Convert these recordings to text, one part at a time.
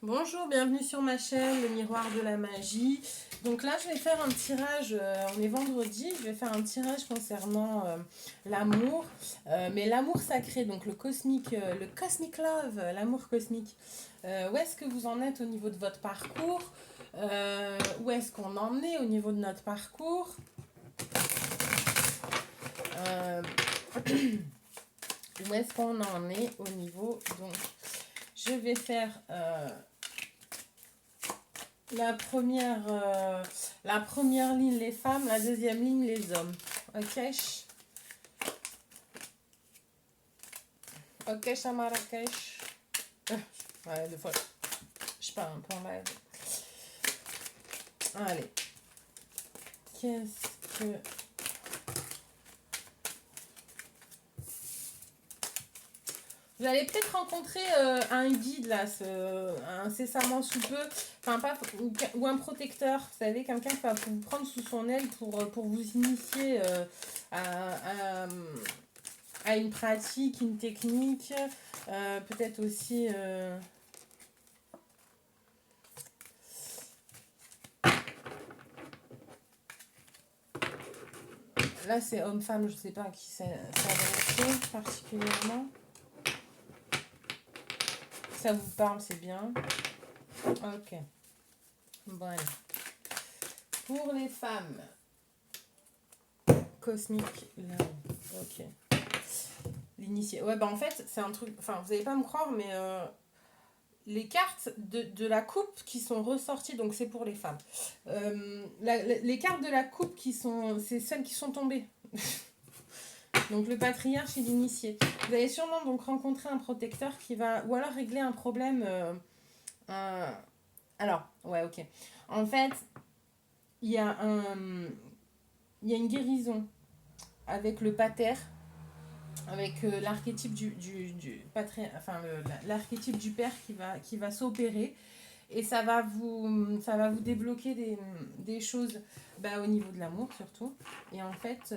Bonjour, bienvenue sur ma chaîne, le miroir de la magie. Donc là, je vais faire un tirage, on est vendredi, je vais faire un tirage concernant l'amour, mais l'amour sacré, donc le cosmic love, l'amour cosmique. Où est-ce que vous en êtes au niveau de votre parcours? Où est-ce qu'on en est au niveau de notre parcours? Euh, Où est-ce qu'on en est au niveau... Donc, je vais faire... la première ligne, les femmes, la deuxième ligne, les hommes. Ok? Ok, Marrakech. Ouais, des fois, je pars un peu en live. Allez. Qu'est-ce que... Vous allez peut-être rencontrer un guide là, incessamment sous peu, enfin pas, ou un protecteur, vous savez, quelqu'un qui va vous prendre sous son aile pour vous initier à une pratique, une technique, peut-être aussi... Là c'est homme-femme, je sais pas à qui ça adressé particulièrement. Ça vous parle, c'est bien. Ok. Bon, allez. Pour les femmes, cosmique, là. Ok. L'initié. Ouais, bah en fait, c'est un truc. Enfin, vous n'allez pas me croire, mais les cartes de la coupe qui sont ressorties, donc c'est pour les femmes. Les cartes de la coupe c'est celles qui sont tombées. Donc le patriarche et l'initié. Vous allez sûrement donc rencontrer un protecteur qui va, ou alors régler un problème. Alors, ouais, ok. En fait, il y a il y a une guérison avec le pater, avec l'archétype l'archétype du père qui va s'opérer, et ça va vous débloquer des choses, bah, au niveau de l'amour surtout. Et en fait,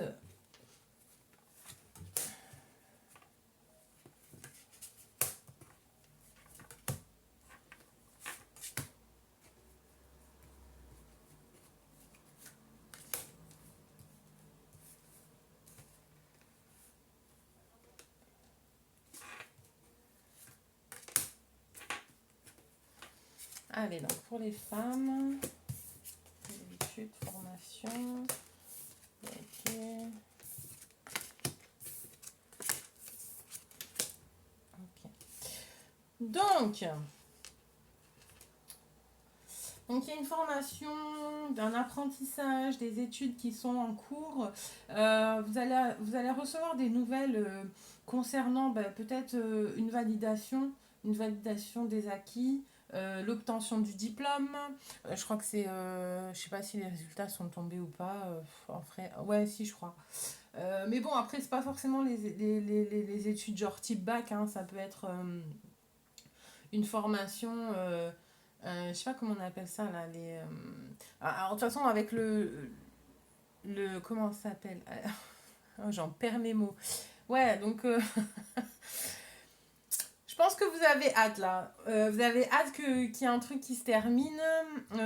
allez, donc pour les femmes, études, formation, ok. Ok. Donc, il y a une formation, d'un apprentissage, des études qui sont en cours. Vous allez recevoir des nouvelles concernant, bah, peut-être une validation des acquis, l'obtention du diplôme. Je crois que c'est, je sais pas si les résultats sont tombés ou pas. En vrai, ouais, si, je crois. Mais bon, après, c'est pas forcément les études genre type bac, hein, ça peut être une formation, je sais pas comment on appelle ça là, alors, de toute façon, avec comment ça s'appelle? Oh, j'en perds mes mots. Ouais, donc je pense que vous avez hâte là. Vous avez hâte qu'il y ait un truc qui se termine.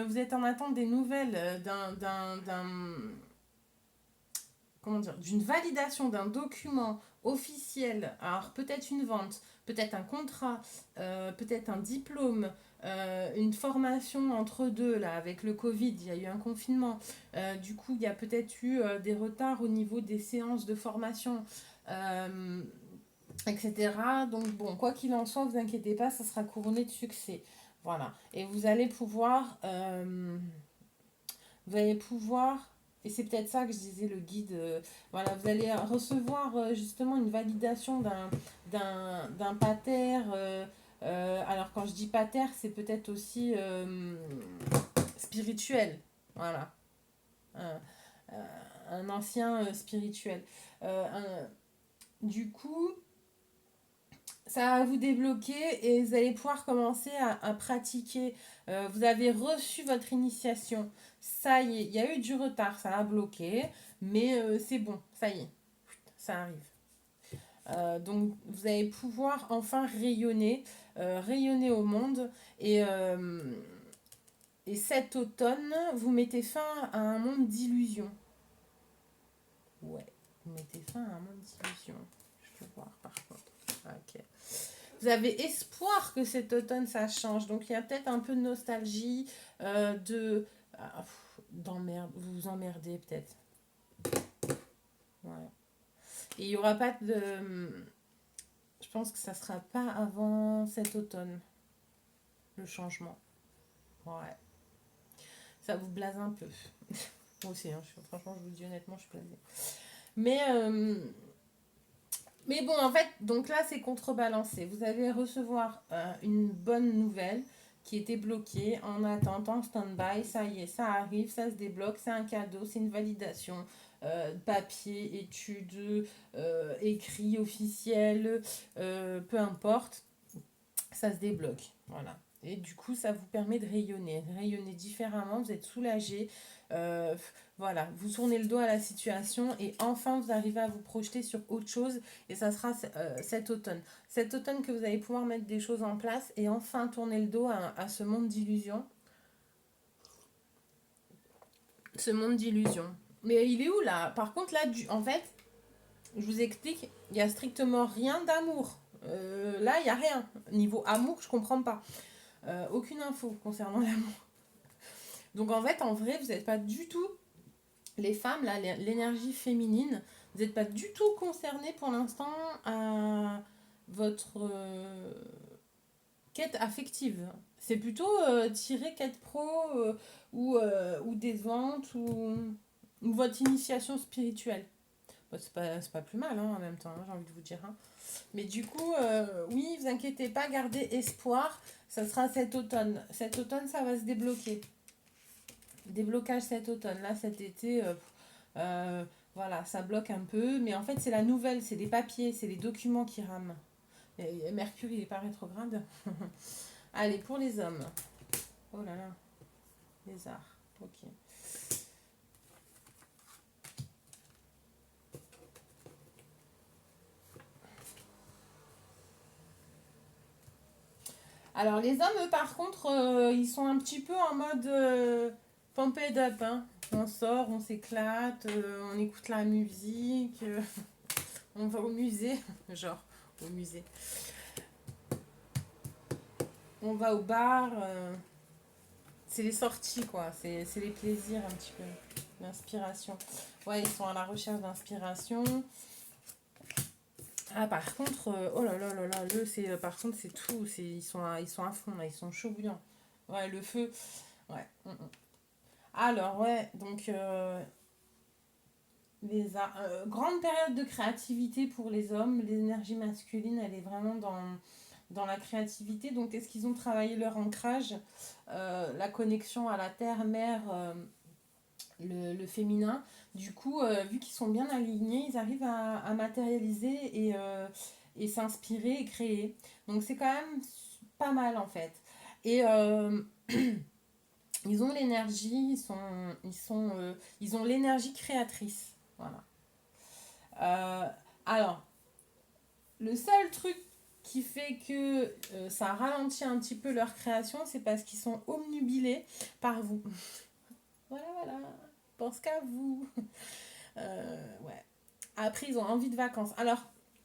Vous êtes en attente des nouvelles comment dire, d'une validation d'un document officiel. Alors peut-être une vente, peut-être un contrat, peut-être un diplôme, une formation entre deux là avec le Covid, il y a eu un confinement. Du coup, il y a peut-être eu des retards au niveau des séances de formation. euh, etc. Donc bon, quoi qu'il en soit, vous inquiétez pas, ça sera couronné de succès. Voilà. Et vous allez pouvoir, et c'est peut-être ça que je disais, le guide, voilà, vous allez recevoir justement une validation d'un pater. Alors quand je dis pater, c'est peut-être aussi spirituel. Voilà. Un, un ancien spirituel. Du coup, ça va vous débloquer et vous allez pouvoir commencer à pratiquer. Vous avez reçu votre initiation. Ça y est, il y a eu du retard, ça a bloqué, mais c'est bon, ça y est, ça arrive. Donc vous allez pouvoir enfin rayonner, rayonner au monde. Et cet automne, vous mettez fin à un monde d'illusions. Ouais, vous mettez fin à un monde d'illusions. Je peux voir par contre. Ok. Vous avez espoir que cet automne ça change. Donc il y a peut-être un peu de nostalgie, d'emmerde. Vous vous emmerdez peut-être. Ouais. Et il n'y aura pas de. Je pense que ça sera pas avant cet automne, le changement. Ouais. Ça vous blase un peu. Moi aussi, hein, franchement, je vous dis honnêtement, je suis blasée. Mais, mais bon, en fait, donc là, c'est contrebalancé. Vous allez recevoir une bonne nouvelle qui était bloquée en attente, en stand-by. Ça y est, ça arrive, ça se débloque, c'est un cadeau, c'est une validation. Papier, études, écrit, officiel, peu importe, ça se débloque. Voilà. Et du coup, ça vous permet de rayonner différemment, vous êtes soulagé. Euh, voilà, vous tournez le dos à la situation et enfin vous arrivez à vous projeter sur autre chose et ça sera cet automne. Cet automne que vous allez pouvoir mettre des choses en place et enfin tourner le dos à ce monde d'illusions. Ce monde d'illusions. Mais il est où là? Par contre, là, en fait, je vous explique, il n'y a strictement rien d'amour. Là, il n'y a rien. Niveau amour, je comprends pas. Aucune info concernant l'amour. Donc en fait, en vrai, vous n'êtes pas du tout, les femmes, là, l'énergie féminine, vous n'êtes pas du tout concernées pour l'instant à votre quête affective. C'est plutôt tirer quête pro ou des ventes ou votre initiation spirituelle. Bon, c'est pas plus mal hein, en même temps, hein, j'ai envie de vous dire. Hein. Mais du coup, oui, vous inquiétez pas, gardez espoir. Ça sera cet automne. Cet automne, ça va se débloquer. Déblocage cet automne. Là, cet été, euh, voilà, ça bloque un peu. Mais en fait, c'est la nouvelle, c'est les papiers, c'est les documents qui rament. Et Mercure, il est pas rétrograde. Allez, pour les hommes. Oh là là, les arts. Ok. Alors, les hommes, eux, par contre, ils sont un petit peu en mode pump it up. Hein. On sort, on s'éclate, on écoute la musique, on va au musée. Genre, au musée. On va au bar. C'est les sorties, quoi. C'est les plaisirs, un petit peu. L'inspiration. Ouais, ils sont à la recherche d'inspiration. Ah, par contre, oh là là là là, par contre, c'est tout. Ils sont à fond, là. Ils sont chauds bouillants. Ouais, le feu. Ouais. Alors, ouais, donc, grande période de créativité pour les hommes. L'énergie masculine, elle est vraiment dans la créativité. Donc, est-ce qu'ils ont travaillé leur ancrage, la connexion à la terre, mer, le féminin. Du coup, vu qu'ils sont bien alignés, ils arrivent à matérialiser et s'inspirer et créer. Donc c'est quand même pas mal en fait. Et ils ont l'énergie, ils ont l'énergie créatrice. Voilà. Euh, alors, le seul truc qui fait que ça ralentit un petit peu leur création, c'est parce qu'ils sont omnubilés par vous. Voilà, voilà. Pense qu'à vous. Ouais. Après, ils ont envie de vacances. Alors,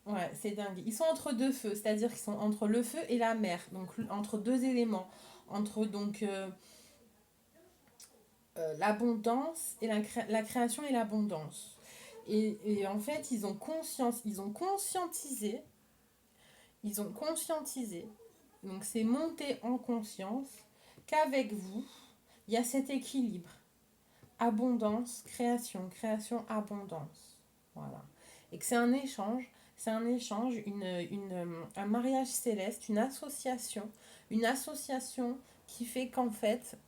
ouais, c'est dingue. Ils sont entre deux feux, c'est-à-dire qu'ils sont entre le feu et la mer, donc entre deux éléments, entre donc l'abondance et la création et l'abondance. Et en fait, ils ont conscientisé, donc c'est monté en conscience qu'avec vous, il y a cet équilibre. Abondance, création, création, abondance. Voilà. Et que c'est un échange, un mariage céleste, une association qui fait qu'en fait,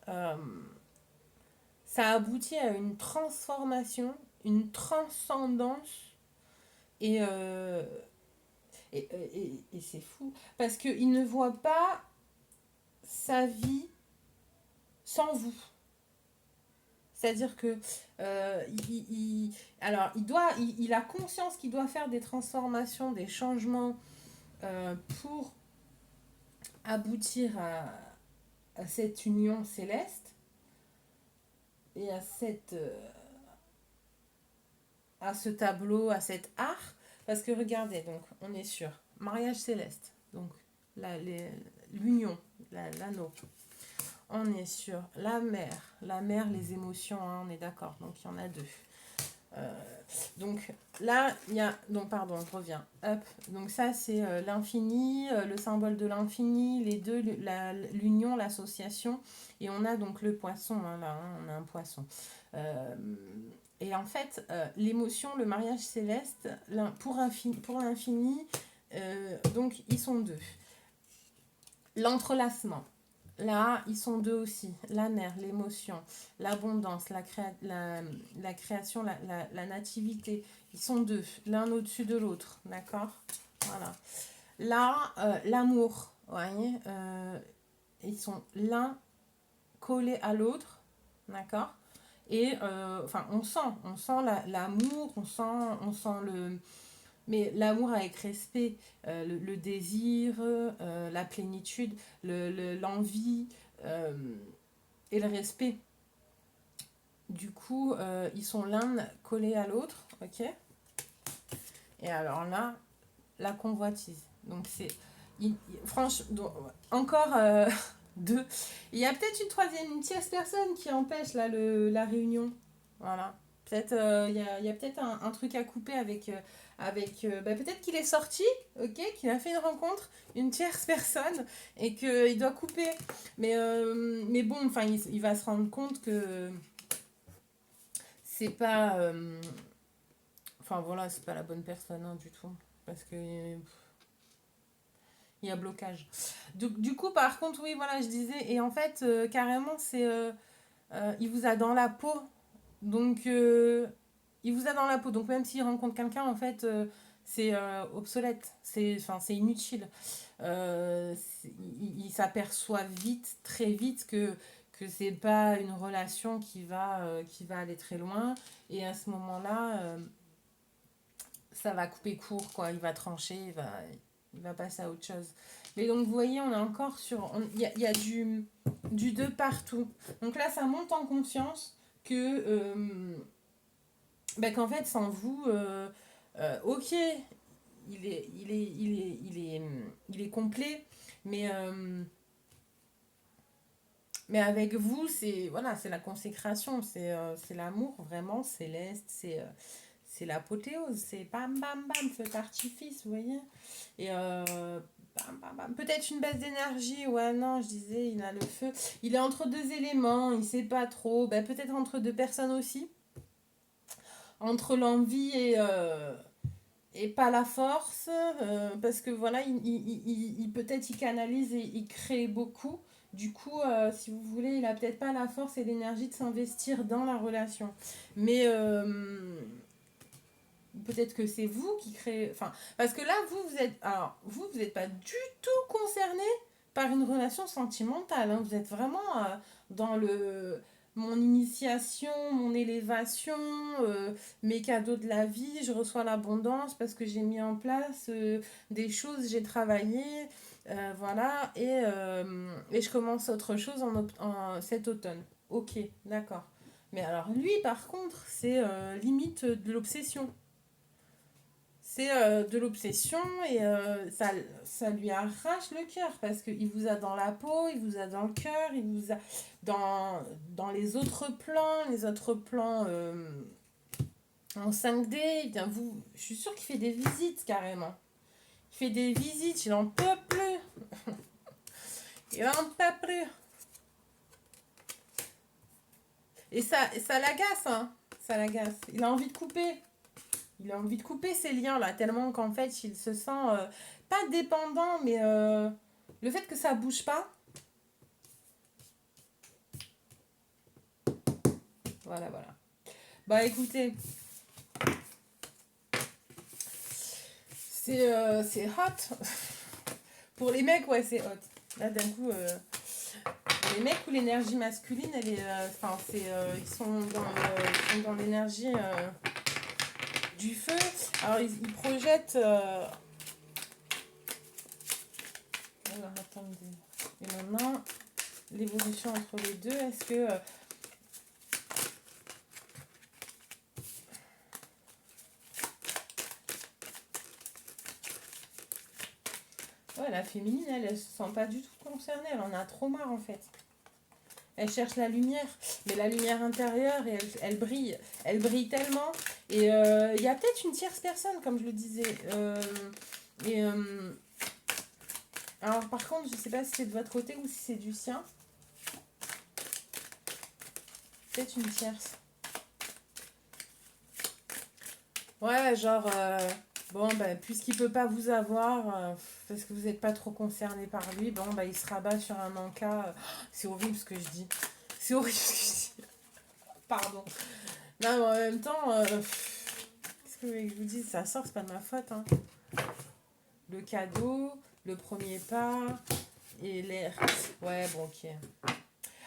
ça aboutit à une transformation, une transcendance, et, euh, et c'est fou, parce qu'il ne voit pas sa vie sans vous. C'est-à-dire que alors il a conscience qu'il doit faire des transformations, des changements pour aboutir à cette union céleste et à ce tableau, à cet art. Parce que regardez, donc on est sur mariage céleste, donc l'union, l'anneau. On est sur la mer, les émotions, hein, on est d'accord, donc il y en a deux. Donc là, il y a, donc pardon, je reviens, hop, donc ça c'est l'infini, le symbole de l'infini, les deux, l'union, l'association, et on a donc le poisson, hein, là, hein, on a un poisson. Et en fait, l'émotion, le mariage céleste, pour l'infini, donc ils sont deux. L'entrelacement. Là, ils sont deux aussi. La mer, l'émotion, l'abondance, la création, la nativité. Ils sont deux, l'un au-dessus de l'autre. D'accord? Voilà. Là, l'amour. Vous voyez, ils sont l'un collé à l'autre. D'accord? Et enfin, on sent l'amour, on sent le. Mais l'amour avec respect, le désir, la plénitude, l'envie et le respect. Du coup, ils sont l'un collé à l'autre, ok? Et alors là, la convoitise. Donc c'est, franchement, encore deux. Il y a peut-être une tierce personne qui empêche là la réunion. Voilà. Peut-être il y a peut-être un truc à couper peut-être qu'il est sorti, ok, qu'il a fait une rencontre, une tierce personne et qu'il doit couper. Mais bon, enfin, il va se rendre compte que c'est pas, enfin voilà, c'est pas la bonne personne hein, du tout, parce que il y a blocage. Du coup, par contre, oui, voilà, je disais, et en fait, carrément, il vous a dans la peau. Donc, il vous a dans la peau. Donc, même s'il rencontre quelqu'un, en fait, c'est obsolète. C'est inutile. Il s'aperçoit vite, très vite, que c'est pas une relation qui va aller très loin. Et à ce moment-là, ça va couper court, quoi. Il va trancher, il va passer à autre chose. Mais donc, vous voyez, on est encore sur... Il y a du de partout. Donc là, ça monte en conscience que... qu'en fait, sans vous, ok, il est complet, mais, mais avec vous, c'est voilà, c'est la consécration, c'est l'amour vraiment céleste, c'est l'apothéose, c'est bam bam bam, feu d'artifice, vous voyez. Et bam bam bam, peut-être une baisse d'énergie, ouais, non, je disais, il a le feu, il est entre deux éléments, il sait pas trop, peut-être entre deux personnes aussi, entre l'envie et pas la force, parce que voilà, peut-être il canalise et il crée beaucoup. Du coup, si vous voulez, il a peut-être pas la force et l'énergie de s'investir dans la relation. Mais peut-être que c'est vous qui créez. Enfin, parce que là, vous n'êtes pas du tout concerné par une relation sentimentale. Hein. Vous êtes vraiment dans mon initiation, mon élévation, mes cadeaux de la vie, je reçois l'abondance parce que j'ai mis en place des choses, j'ai travaillé, voilà, et je commence autre chose cet automne. Ok, d'accord. Mais alors lui, par contre, c'est limite de l'obsession. C'est de l'obsession et ça lui arrache le cœur parce qu'il vous a dans la peau, il vous a dans le cœur, il vous a dans les autres plans en 5D. Eh bien je suis sûre qu'il fait des visites carrément. Il fait des visites, il en peut plus. Il en peut plus. Et ça l'agace, hein. Ça l'agace. Il a envie de couper. Il a envie de couper ces liens-là, tellement qu'en fait, il se sent pas dépendant, mais le fait que ça bouge pas. Voilà, voilà. Bah écoutez, c'est hot. Pour les mecs, ouais, c'est hot. Là, d'un coup, les mecs, coup, l'énergie masculine, elle est, enfin, ils sont dans l'énergie du feu. Alors, ils projettent. Alors, attendez. Et maintenant, l'évolution entre les deux, est-ce que ouais, la féminine, elle se sent pas du tout concernée. Elle en a trop marre, en fait. Elle cherche la lumière, mais la lumière intérieure, et elle brille. Elle brille tellement. Et il y a peut-être une tierce personne, comme je le disais. Et alors, par contre, je sais pas si c'est de votre côté ou si c'est du sien. Peut-être une tierce. Ouais, genre, bon, bah, puisqu'il peut pas vous avoir, parce que vous n'êtes pas trop concerné par lui, bon, bah, il se rabat sur un encas. C'est horrible ce que je dis. C'est horrible ce que je dis. Pardon. Non, mais en même temps, qu'est-ce que vous voulez que je vous dise? Ça sort, c'est pas de ma faute, hein. Le cadeau, le premier pas et l'air. Ouais, bon, ok.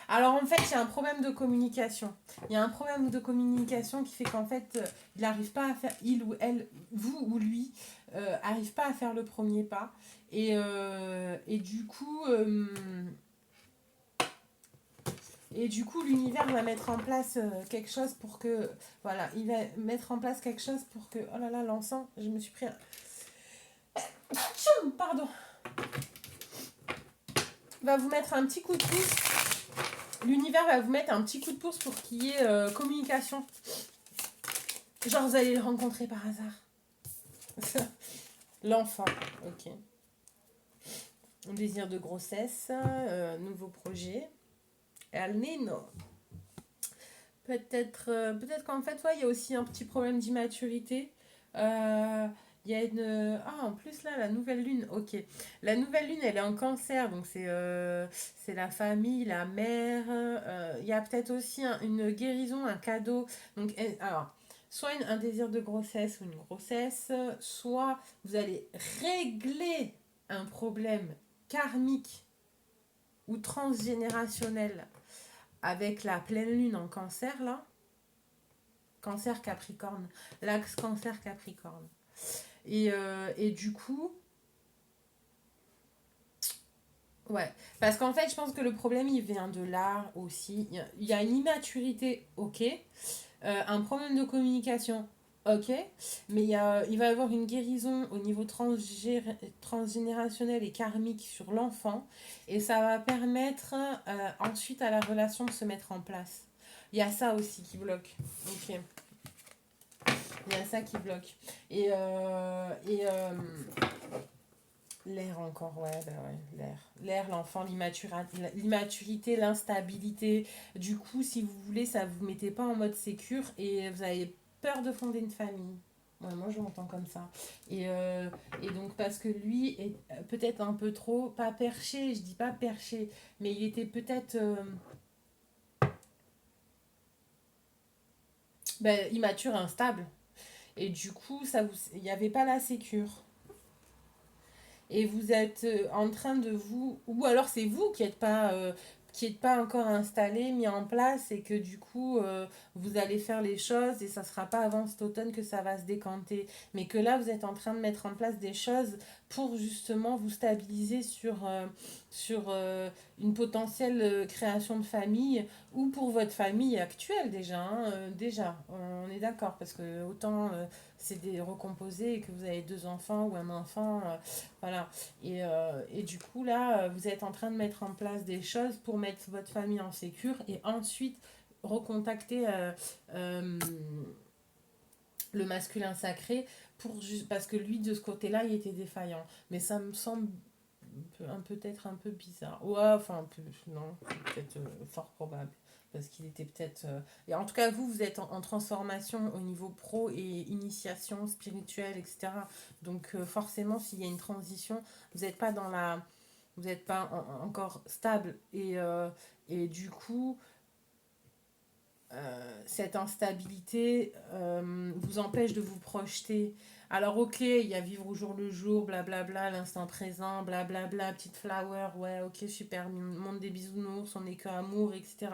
Alors en fait, il y a un problème de communication. Il y a un problème de communication qui fait qu'en fait, il n'arrive pas à faire, il ou elle, vous ou lui, arrive pas à faire le premier pas. Et du coup, l'univers va mettre en place quelque chose pour que, voilà, il va mettre en place quelque chose pour que, oh là là, l'encens, je me suis pris un... Pardon. Va vous mettre un petit coup de pouce. L'univers va vous mettre un petit coup de pouce pour qu'il y ait communication. Genre, vous allez le rencontrer par hasard. L'enfant, ok. Un désir de grossesse, nouveau projet. Almeno. Peut-être qu'en fait, ouais, il y a aussi un petit problème d'immaturité. Il y a une... Ah, en plus, là, la nouvelle lune, ok. La nouvelle lune, elle est en cancer, donc c'est la famille, la mère. Il y a peut-être aussi une guérison, un cadeau. Donc, alors, soit un désir de grossesse ou une grossesse, soit vous allez régler un problème karmique ou transgénérationnel avec la pleine lune en cancer, là. Cancer Capricorne, l'axe Cancer Capricorne. Et du coup, ouais, parce qu'en fait, je pense que le problème, il vient de là aussi. Il y a une immaturité, ok. Un problème de communication, ok. Mais il va y avoir une guérison au niveau transgénérationnel et karmique sur l'enfant. Et ça va permettre ensuite à la relation de se mettre en place. Il y a ça aussi qui bloque. Ok. Il y a ça qui bloque. Et l'air encore, ouais, bah ouais, l'air. L'air, l'enfant, l'immaturité, l'instabilité. Du coup, si vous voulez, ça vous mettez pas en mode sécure et vous avez peur de fonder une famille. Ouais, moi, je m'entends comme ça. Et donc, parce que lui est peut-être un peu trop, pas perché, je dis pas perché, mais il était peut-être immature, instable. Et du coup, il n'y avait pas la sécure. Et vous êtes en train de vous... Ou alors c'est vous qui êtes pas encore installé, mis en place, et que du coup, vous allez faire les choses, et ça sera pas avant cet automne que ça va se décanter. Mais que là, vous êtes en train de mettre en place des choses pour justement vous stabiliser sur une potentielle création de famille, ou pour votre famille actuelle déjà. Hein, déjà, on est d'accord, parce que autant c'est des recomposés et que vous avez deux enfants ou un enfant... voilà. Et du coup, là, vous êtes en train de mettre en place des choses pour mettre votre famille en sécure et ensuite recontacter le masculin sacré parce que lui, de ce côté-là, il était défaillant. Mais ça me semble peut-être un peu bizarre. Ouais, enfin, un peu, non, peut-être fort probable. Parce qu'il était peut-être... Et en tout cas, vous êtes en transformation au niveau pro et initiation spirituelle, etc. Donc forcément, s'il y a une transition, vous n'êtes pas dans la... Vous n'êtes pas encore stable. Et du coup, cette instabilité vous empêche de vous projeter. Alors ok, il y a vivre au jour le jour, blablabla, l'instant présent, blablabla, petite flower, ouais, ok, super, monde des bisounours, on est que amour, etc.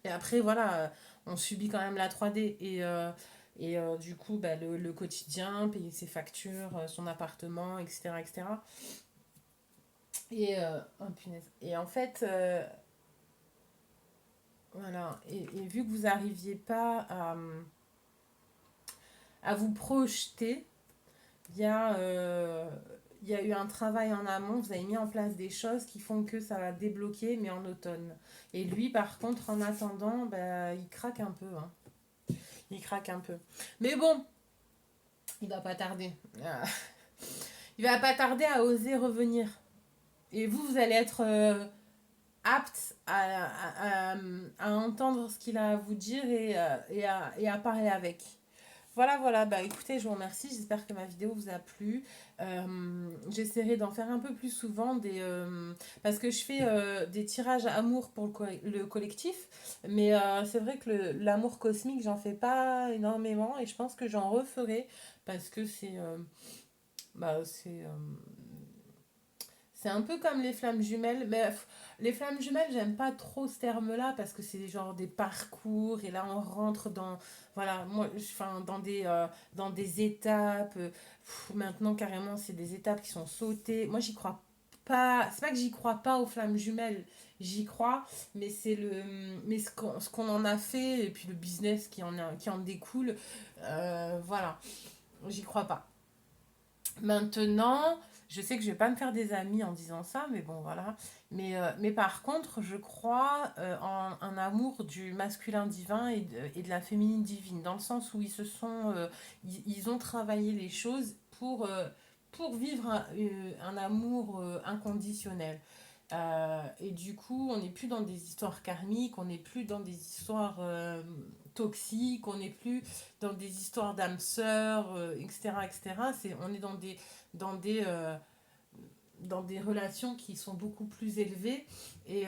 Et après, voilà, on subit quand même la 3D. Du coup, bah, le quotidien, payer ses factures, son appartement, etc. etc. Oh, punaise. Et en fait, voilà, et vu que vous n'arriviez pas à vous projeter, il y a, il y a eu un travail en amont, vous avez mis en place des choses qui font que ça va débloquer, mais en automne. Et lui, par contre, en attendant, bah, il craque un peu, hein. Il craque un peu. Mais bon, il va pas tarder. Ah. Il va pas tarder à oser revenir. Et vous, vous allez être apte à entendre ce qu'il a à vous dire et à parler avec. Voilà, voilà, bah écoutez, je vous remercie, j'espère que ma vidéo vous a plu. J'essaierai d'en faire un peu plus souvent parce que je fais des tirages amour pour le collectif, mais c'est vrai que l'amour cosmique, j'en fais pas énormément et je pense que j'en referai parce que bah, c'est un peu comme les flammes jumelles, mais les flammes jumelles, j'aime pas trop ce terme-là parce que c'est genre des parcours et là on rentre dans, voilà, enfin, dans des étapes. Maintenant, carrément, c'est des étapes qui sont sautées. Moi, j'y crois pas. C'est pas que j'y crois pas aux flammes jumelles, j'y crois, mais mais ce qu'on en a fait et puis le business qui en découle, voilà, j'y crois pas. Maintenant, je sais que je vais pas me faire des amis en disant ça, mais bon, voilà. Mais par contre, je crois en un amour du masculin divin et de la féminine divine, dans le sens où ils ont travaillé les choses pour vivre un amour inconditionnel. Et du coup, on n'est plus dans des histoires karmiques, on n'est plus dans des histoires toxiques, on n'est plus dans des histoires d'âmes sœurs, etc., etc. On est dans dans des relations qui sont beaucoup plus élevées. Et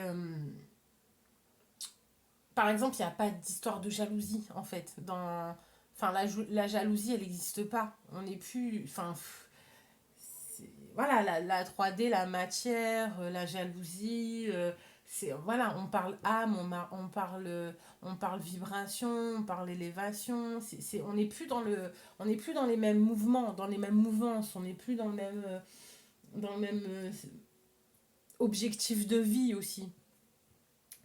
par exemple, il n'y a pas d'histoire de jalousie, en fait. Enfin, la jalousie, elle n'existe pas. On n'est plus... Enfin, voilà, la 3D, la matière, la jalousie, voilà, on parle âme, on parle vibration, on parle élévation, on n'est plus dans les mêmes mouvements, dans les mêmes mouvances, on n'est plus dans le même objectif de vie aussi.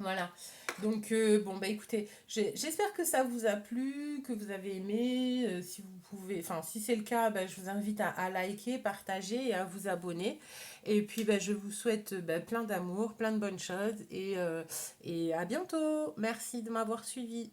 Voilà. Donc, bon, bah écoutez, j'espère que ça vous a plu, que vous avez aimé. Si vous pouvez, enfin, si c'est le cas, bah, je vous invite à liker, partager et à vous abonner. Et puis, bah, je vous souhaite bah, plein d'amour, plein de bonnes choses et à bientôt. Merci de m'avoir suivi.